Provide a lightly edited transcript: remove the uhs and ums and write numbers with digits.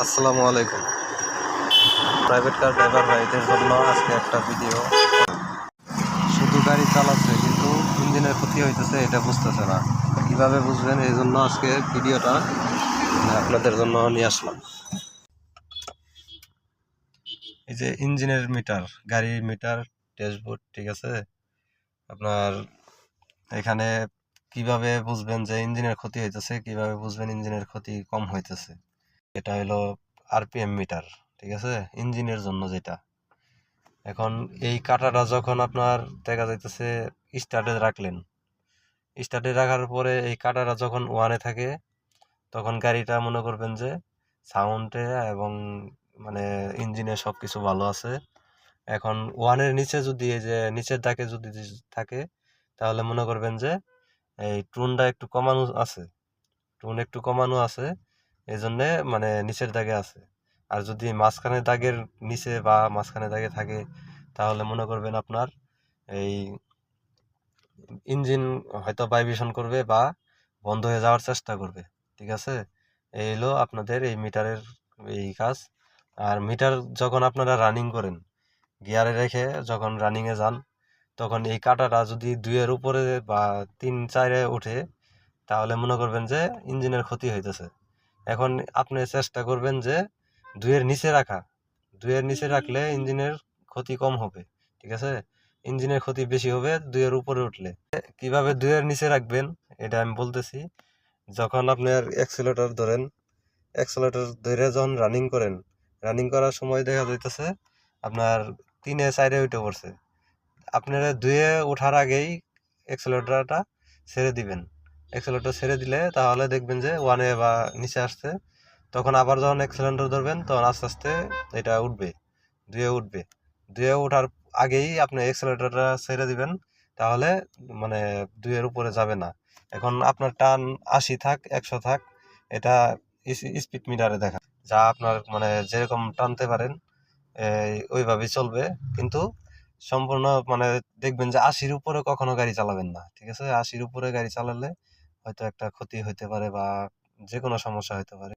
আসসালামু আলাইকুম। Private car driver ভাইদের জন্য আজকে একটা ভিডিও। শুধু গাড়ি চালাচ্ছে কিন্তু ইঞ্জিনের ক্ষতি হইতেছে, এটা বুঝতেছে না। কিভাবে বুঝবেন, এই জন্য আজকে ভিডিওটা আপনাদের জন্য নিয়ে আসলাম। এই যে ইঞ্জিনের মিটার, গাড়ির মিটার, ড্যাশবোর্ড, ঠিক আছে। আপনার এখানে কিভাবে বুঝবেন যে ইঞ্জিনের ক্ষতি হইতেছে, কিভাবে বুঝবেন ইঞ্জিনের ক্ষতি কম হইতেছে, এটা হলো আরপিএম মিটার, ঠিক আছে, ইঞ্জিনের জন্য যেটা। এখন এই কাঁটাটা যখন আপনার দেখা যাইতেছে স্টার্টে রাখলেন, স্টার্টে রাখার পরে এই কাঁটাটা যখন ওয়ানে থাকে, তখন গাড়িটা মনে করবেন যে সাউন্ডে এবং মানে ইঞ্জিনে সব কিছু ভালো আছে। এখন ওয়ানের নিচে যদি এই যে নিচের দাগে যদি থাকে, তাহলে মনে করবেন যে এই টুনটা একটু কমানো আছে, টুন একটু কমানো আছে, এই জন্যে মানে নিচের দাগে আছে। আর যদি মাঝখানে দাগের নিচে বা মাঝখানে দাগে থাকে, তাহলে মনে করবেন আপনার এই ইঞ্জিন হয়তো ভাইব্রেশন করবে বা বন্ধ হয়ে যাওয়ার চেষ্টা করবে, ঠিক আছে। এই হলো আপনাদের এই মিটারের এই কাজ। আর মিটার যখন আপনারা রানিং করেন, গিয়ারে রেখে যখন রানিংয়ে যান, তখন এই কাঁটাটা যদি 2-এর উপরে বা 3-4-এ উঠে, তাহলে মনে করবেন যে ইঞ্জিনের ক্ষতি হইতেছে। এখন আপনি চেষ্টা করবেন যে 2-এর নিচে রাখা, 2-এর নিচে রাখলে ইঞ্জিনের ক্ষতি কম হবে, ঠিক আছে। ইঞ্জিনের ক্ষতি বেশি হবে 2-এর উপরে উঠলে। কিভাবে 2-এর নিচে রাখবেন এটা আমি বলতেছি। যখন আপনার অ্যাক্সিলারেটর ধরেন, অ্যাক্সিলারেটর ধরে যখন রানিং করেন, রানিং করার সময় দেখা যাইতেছে আপনার 3-4-এ উঠে পড়ছে, আপনারা 2-এ ওঠার আগেই অ্যাক্সিলারেটরটা ছেড়ে দিবেন। অ্যাক্সিলারেটর ছেড়ে দিলে তাহলে দেখবেন যে 1-এ বা নিচে আসছে। তখন আবার যখন অ্যাক্সিলারেটর ধরবেন, তখন আস্তে আস্তে এটা উঠবে, 2-এ উঠবে। 2-এ ওঠার আগেই আপনি অ্যাক্সিলারেটরটা ছেড়ে দিবেন, তাহলে মানে 2-এর উপরে যাবে না। এখন আপনার টান 80 থাক 100 থাক, এটা স্পিড মিটারে দেখা, যা আপনার মানে যেরকম টানতে পারেন ওইভাবেই চলবে। কিন্তু সম্পূর্ণ মানে দেখবেন যে 80-র উপরে কখনো গাড়ি চালাবেন না, ঠিক আছে। 80-র উপরে গাড়ি চালালে হয়তো একটা ক্ষতি হইতে পারে বা যে কোনো সমস্যা হইতে পারে।